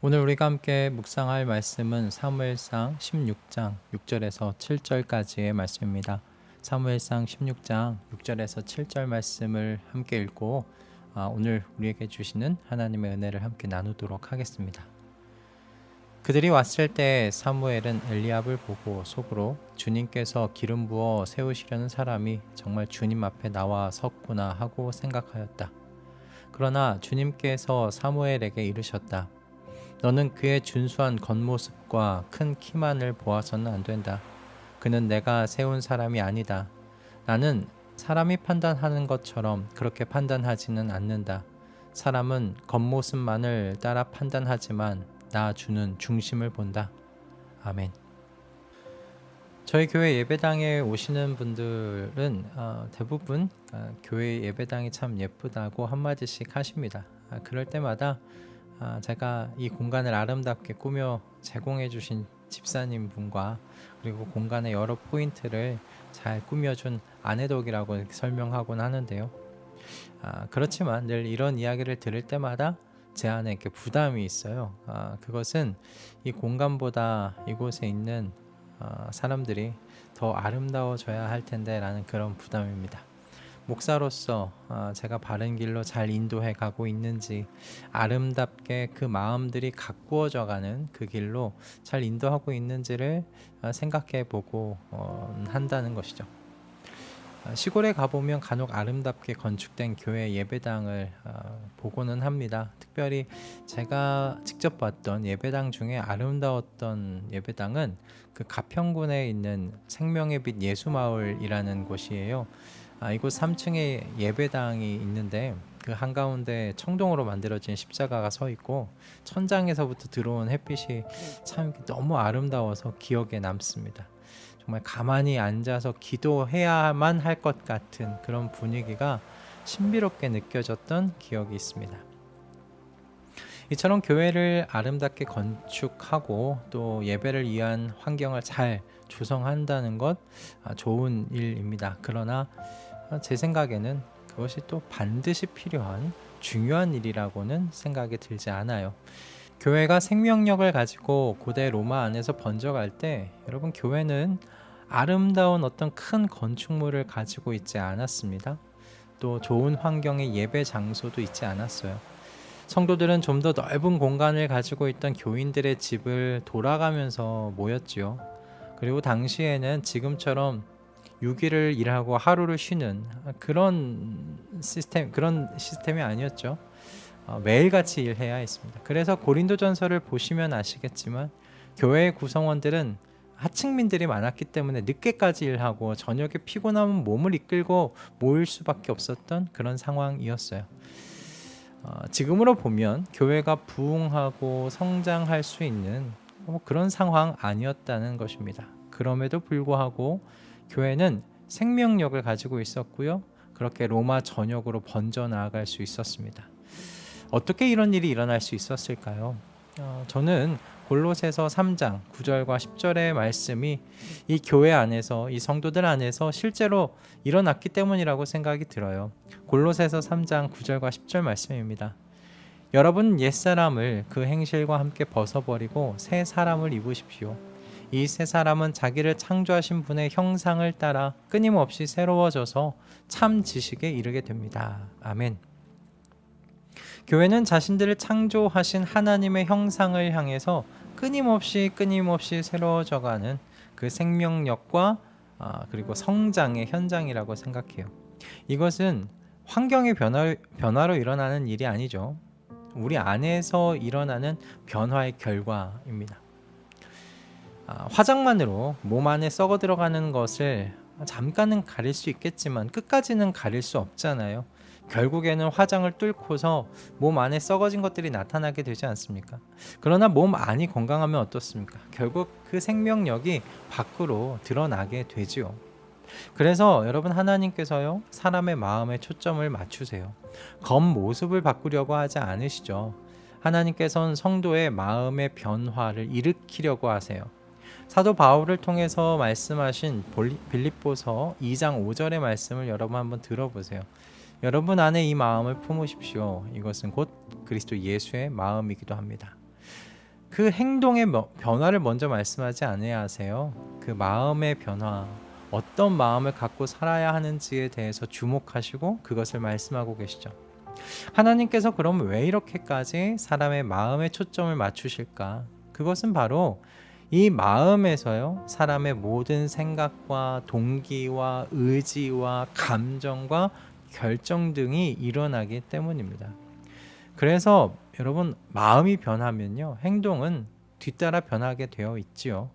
오늘 우리가 함께 묵상할 말씀은 사무엘상 16장 6절에서 7절까지의 말씀입니다. 사무엘상 16장 6절에서 7절 말씀을 함께 읽고 오늘 우리에게 주시는 하나님의 은혜를 함께 나누도록 하겠습니다. 그들이 왔을 때 사무엘은 엘리압을 보고 속으로 주님께서 기름 부어 세우시려는 사람이 정말 주님 앞에 나와 섰구나 하고 생각하였다. 그러나 주님께서 사무엘에게 이르셨다. 너는 그의 준수한 겉모습과 큰 키만을 보아서는 안 된다. 그는 내가 세운 사람이 아니다. 나는 사람이 판단하는 것처럼 그렇게 판단하지는 않는다. 사람은 겉모습만을 따라 판단하지만 나 주는 중심을 본다. 아멘. 저희 교회 예배당에 오시는 분들은 대부분 교회 예배당이 참 예쁘다고 한마디씩 하십니다. 그럴 때마다 제가 이 공간을 아름답게 꾸며 제공해 주신 집사님 분과 그리고 공간의 여러 포인트를 잘 꾸며준 아내덕이라고 설명하곤 하는데요. 그렇지만 늘 이런 이야기를 들을 때마다 제 안에 이렇게 부담이 있어요. 그것은 이 공간보다 이곳에 있는 사람들이 더 아름다워져야 할 텐데 라는 그런 부담입니다. 목사로서 제가 바른 길로 잘 인도해 가고 있는지, 아름답게 그 마음들이 가꾸어져 가는 그 길로 잘 인도하고 있는지를 생각해 보고 한다는 것이죠. 시골에 가보면 간혹 아름답게 건축된 교회 예배당을 보고는 합니다. 특별히 제가 직접 봤던 예배당 중에 아름다웠던 예배당은 그 가평군에 있는 생명의 빛 예수마을이라는 곳이에요. 이곳 3층에 예배당이 있는데 그 한가운데 청동으로 만들어진 십자가가 서 있고 천장에서부터 들어온 햇빛이 참 너무 아름다워서 기억에 남습니다. 정말 가만히 앉아서 기도해야만 할 것 같은 그런 분위기가 신비롭게 느껴졌던 기억이 있습니다. 이처럼 교회를 아름답게 건축하고 또 예배를 위한 환경을 잘 조성한다는 것 좋은 일입니다. 그러나 제 생각에는 그것이 또 반드시 필요한 중요한 일이라고는 생각이 들지 않아요. 교회가 생명력을 가지고 고대 로마 안에서 번져갈 때 여러분 교회는 아름다운 어떤 큰 건축물을 가지고 있지 않았습니다. 또 좋은 환경의 예배 장소도 있지 않았어요. 성도들은 좀 더 넓은 공간을 가지고 있던 교인들의 집을 돌아가면서 모였지요. 그리고 당시에는 지금처럼 6일을 일하고 하루를 쉬는 그런 시스템이 아니었죠. 매일같이 일해야 했습니다. 그래서 고린도전서를 보시면 아시겠지만 교회의 구성원들은 하층민들이 많았기 때문에 늦게까지 일하고 저녁에 피곤하면 몸을 이끌고 모일 수밖에 없었던 그런 상황이었어요. 지금으로 보면 교회가 부흥하고 성장할 수 있는 그런 상황 아니었다는 것입니다. 그럼에도 불구하고 교회는 생명력을 가지고 있었고요. 그렇게 로마 전역으로 번져 나아갈 수 있었습니다. 어떻게 이런 일이 일어날 수 있었을까요? 저는 골로새서 3장 9절과 10절의 말씀이 이 교회 안에서 이 성도들 안에서 실제로 일어났기 때문이라고 생각이 들어요. 골로새서 3장 9절과 10절 말씀입니다. 여러분 옛사람을 그 행실과 함께 벗어버리고 새 사람을 입으십시오. 이 새 사람은 자기를 창조하신 분의 형상을 따라 끊임없이 새로워져서 참 지식에 이르게 됩니다. 아멘. 교회는 자신들을 창조하신 하나님의 형상을 향해서 끊임없이 새로워져가는 그 생명력과 그리고 성장의 현장이라고 생각해요. 이것은 환경의 변화로 일어나는 일이 아니죠. 우리 안에서 일어나는 변화의 결과입니다. 화장만으로 몸 안에 썩어 들어가는 것을 잠깐은 가릴 수 있겠지만 끝까지는 가릴 수 없잖아요. 결국에는 화장을 뚫고서 몸 안에 썩어진 것들이 나타나게 되지 않습니까? 그러나 몸 안이 건강하면 어떻습니까? 결국 그 생명력이 밖으로 드러나게 되지요. 그래서 여러분 하나님께서요 사람의 마음에 초점을 맞추세요. 겉모습을 바꾸려고 하지 않으시죠. 하나님께서는 성도의 마음의 변화를 일으키려고 하세요. 사도 바울을 통해서 말씀하신 빌립보서 2장 5절의 말씀을 여러분 한번 들어보세요. 여러분 안에 이 마음을 품으십시오. 이것은 곧 그리스도 예수의 마음이기도 합니다. 그 행동의 변화를 먼저 말씀하지 않아야 하세요. 그 마음의 변화, 어떤 마음을 갖고 살아야 하는지에 대해서 주목하시고 그것을 말씀하고 계시죠. 하나님께서 그럼 왜 이렇게까지 사람의 마음에 초점을 맞추실까? 그것은 바로 이 마음에서요, 사람의 모든 생각과 동기와 의지와 감정과 결정 등이 일어나기 때문입니다. 그래서 여러분, 마음이 변하면요, 행동은 뒤따라 변하게 되어 있지요.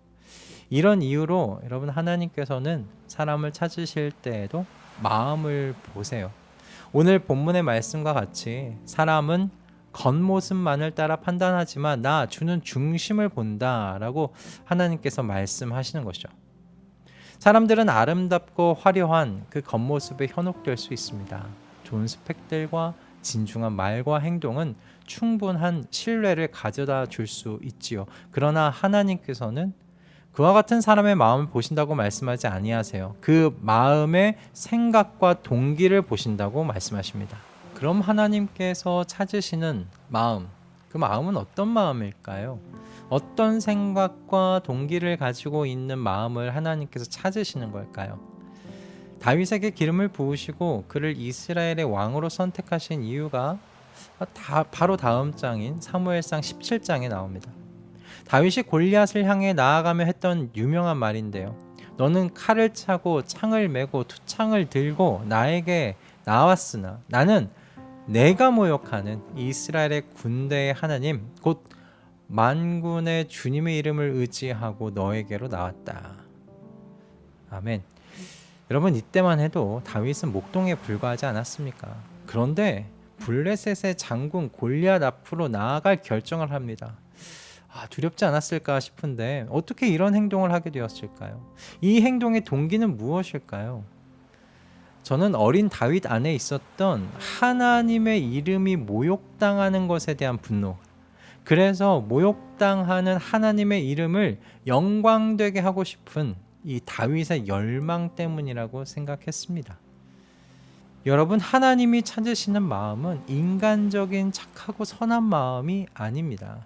이런 이유로 여러분, 하나님께서는 사람을 찾으실 때에도 마음을 보세요. 오늘 본문의 말씀과 같이 사람은 겉모습만을 따라 판단하지만 나 주는 중심을 본다라고 하나님께서 말씀하시는 것이죠. 사람들은 아름답고 화려한 그 겉모습에 현혹될 수 있습니다. 좋은 스펙들과 진중한 말과 행동은 충분한 신뢰를 가져다 줄 수 있지요. 그러나 하나님께서는 그와 같은 사람의 마음을 보신다고 말씀하지 아니하세요. 그 마음의 생각과 동기를 보신다고 말씀하십니다. 그럼 하나님께서 찾으시는 마음, 그 마음은 어떤 마음일까요? 어떤 생각과 동기를 가지고 있는 마음을 하나님께서 찾으시는 걸까요? 다윗에게 기름을 부으시고 그를 이스라엘의 왕으로 선택하신 이유가 바로 다음 장인 사무엘상 17장에 나옵니다. 다윗이 골리앗을 향해 나아가며 했던 유명한 말인데요. 너는 칼을 차고 창을 메고 투창을 들고 나에게 나왔으나 나는 내가 모욕하는 이스라엘의 군대의 하나님 곧 만군의 주님의 이름을 의지하고 너에게로 나왔다. 아멘. 여러분, 이때만 해도 다윗은 목동에 불과하지 않았습니까? 그런데 블레셋의 장군 골리앗 앞으로 나아갈 결정을 합니다. 두렵지 않았을까 싶은데 어떻게 이런 행동을 하게 되었을까요? 이 행동의 동기는 무엇일까요? 저는 어린 다윗 안에 있었던 하나님의 이름이 모욕당하는 것에 대한 분노, 그래서 모욕당하는 하나님의 이름을 영광되게 하고 싶은 이 다윗의 열망 때문이라고 생각했습니다. 여러분, 하나님이 찾으시는 마음은 인간적인 착하고 선한 마음이 아닙니다.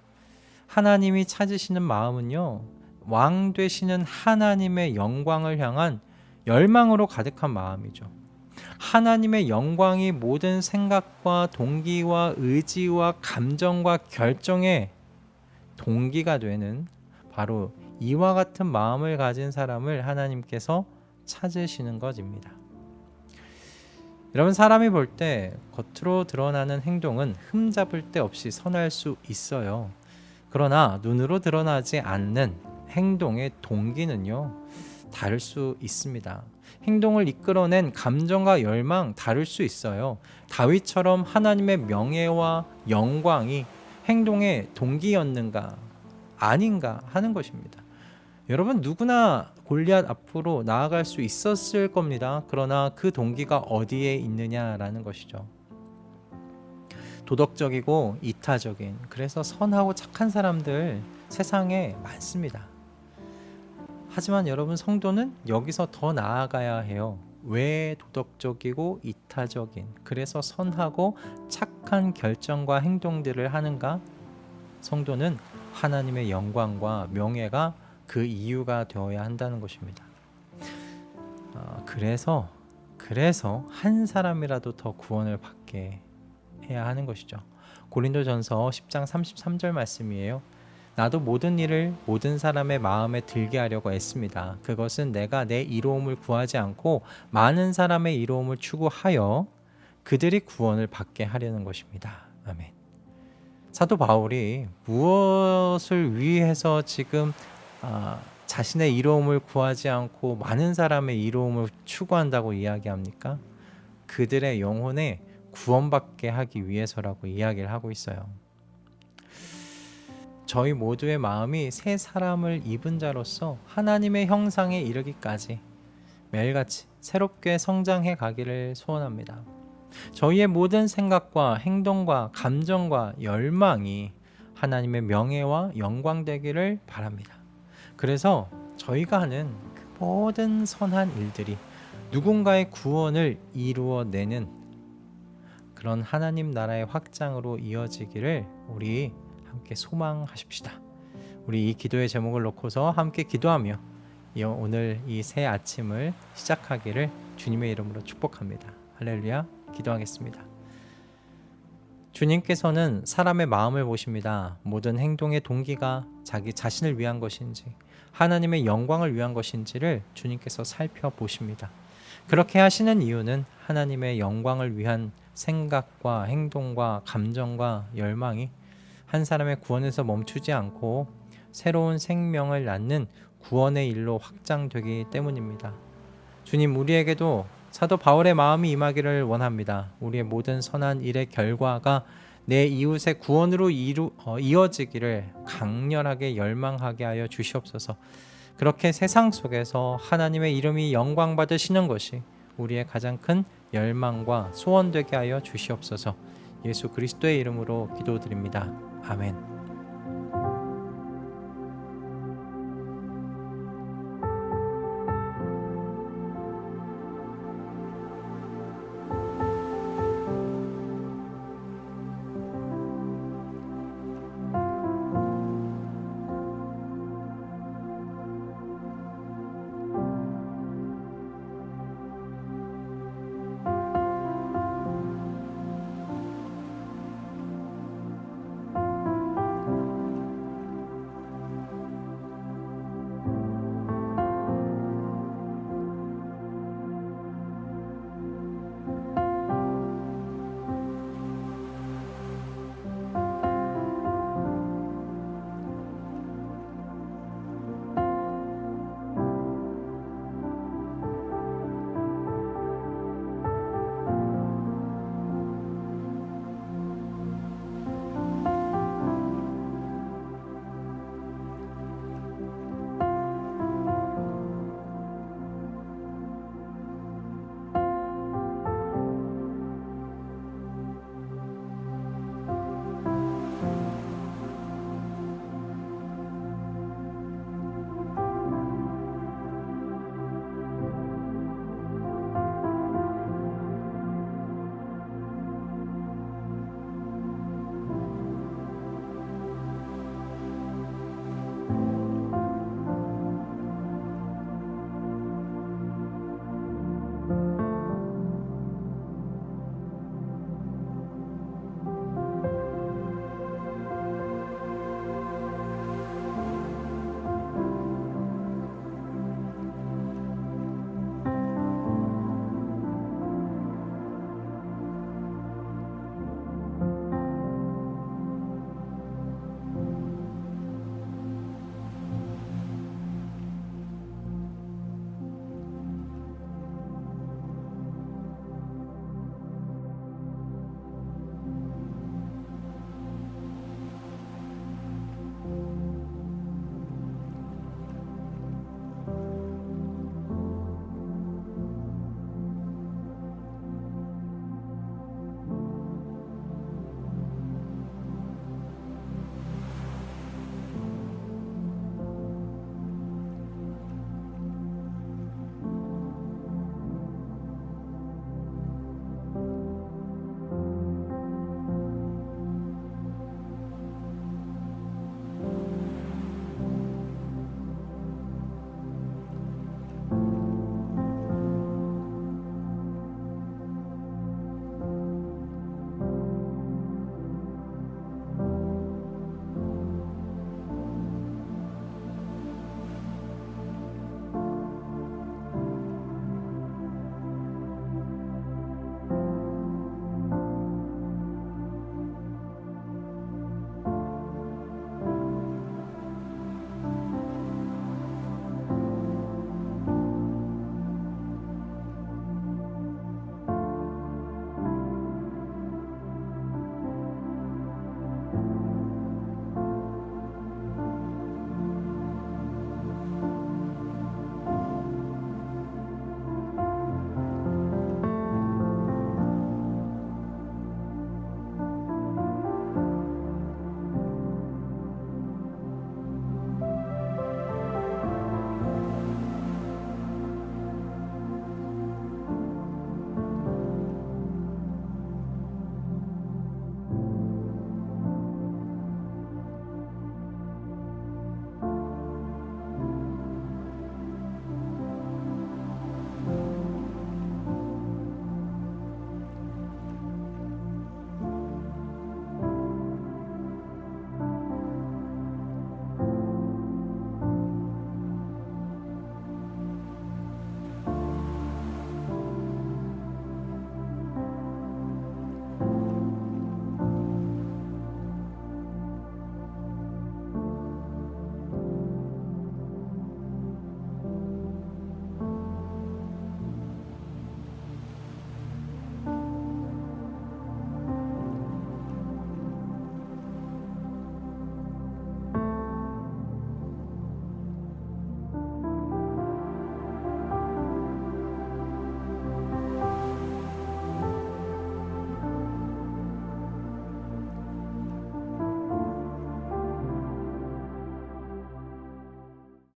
하나님이 찾으시는 마음은요, 왕 되시는 하나님의 영광을 향한 열망으로 가득한 마음이죠. 하나님의 영광이 모든 생각과 동기와 의지와 감정과 결정의 동기가 되는 바로 이와 같은 마음을 가진 사람을 하나님께서 찾으시는 것입니다. 여러분, 사람이 볼 때 겉으로 드러나는 행동은 흠잡을 데 없이 선할 수 있어요. 그러나 눈으로 드러나지 않는 행동의 동기는요, 다를 수 있습니다. 행동을 이끌어낸 감정과 열망 다를 수 있어요. 다윗처럼 하나님의 명예와 영광이 행동의 동기였는가 아닌가 하는 것입니다. 여러분, 누구나 골리앗 앞으로 나아갈 수 있었을 겁니다. 그러나 그 동기가 어디에 있느냐라는 것이죠. 도덕적이고 이타적인, 그래서 선하고 착한 사람들 세상에 많습니다. 하지만 여러분, 성도는 여기서 더 나아가야 해요. 왜 도덕적이고 이타적인, 그래서 선하고 착한 결정과 행동들을 하는가? 성도는 하나님의 영광과 명예가 그 이유가 되어야 한다는 것입니다. 그래서 한 사람이라도 더 구원을 받게 해야 하는 것이죠. 고린도전서 10장 33절 말씀이에요. 나도 모든 일을 모든 사람의 마음에 들게 하려고 애씁니다. 그것은 내가 내 이로움을 구하지 않고 많은 사람의 이로움을 추구하여 그들이 구원을 받게 하려는 것입니다. 아멘. 사도 바울이 무엇을 위해서 지금 자신의 이로움을 구하지 않고 많은 사람의 이로움을 추구한다고 이야기합니까? 그들의 영혼에 구원받게 하기 위해서라고 이야기를 하고 있어요. 저희 모두의 마음이 새 사람을 입은 자로서 하나님의 형상에 이르기까지 매일같이 새롭게 성장해 가기를 소원합니다. 저희의 모든 생각과 행동과 감정과 열망이 하나님의 명예와 영광 되기를 바랍니다. 그래서 저희가 하는 그 모든 선한 일들이 누군가의 구원을 이루어내는 그런 하나님 나라의 확장으로 이어지기를 우리 함께 소망하십시다. 우리 이 기도의 제목을 놓고서 함께 기도하며 오늘 이 새 아침을 시작하기를 주님의 이름으로 축복합니다. 할렐루야. 기도하겠습니다. 주님께서는 사람의 마음을 보십니다. 모든 행동의 동기가 자기 자신을 위한 것인지 하나님의 영광을 위한 것인지를 주님께서 살펴보십니다. 그렇게 하시는 이유는 하나님의 영광을 위한 생각과 행동과 감정과 열망이 한 사람의 구원에서 멈추지 않고 새로운 생명을 낳는 구원의 일로 확장되기 때문입니다. 주님, 우리에게도 사도 바울의 마음이 임하기를 원합니다. 우리의 모든 선한 일의 결과가 내 이웃의 구원으로 이어지기를 강렬하게 열망하게 하여 주시옵소서. 그렇게 세상 속에서 하나님의 이름이 영광 받으시는 것이 우리의 가장 큰 열망과 소원되게 하여 주시옵소서. 예수 그리스도의 이름으로 기도드립니다. 아멘.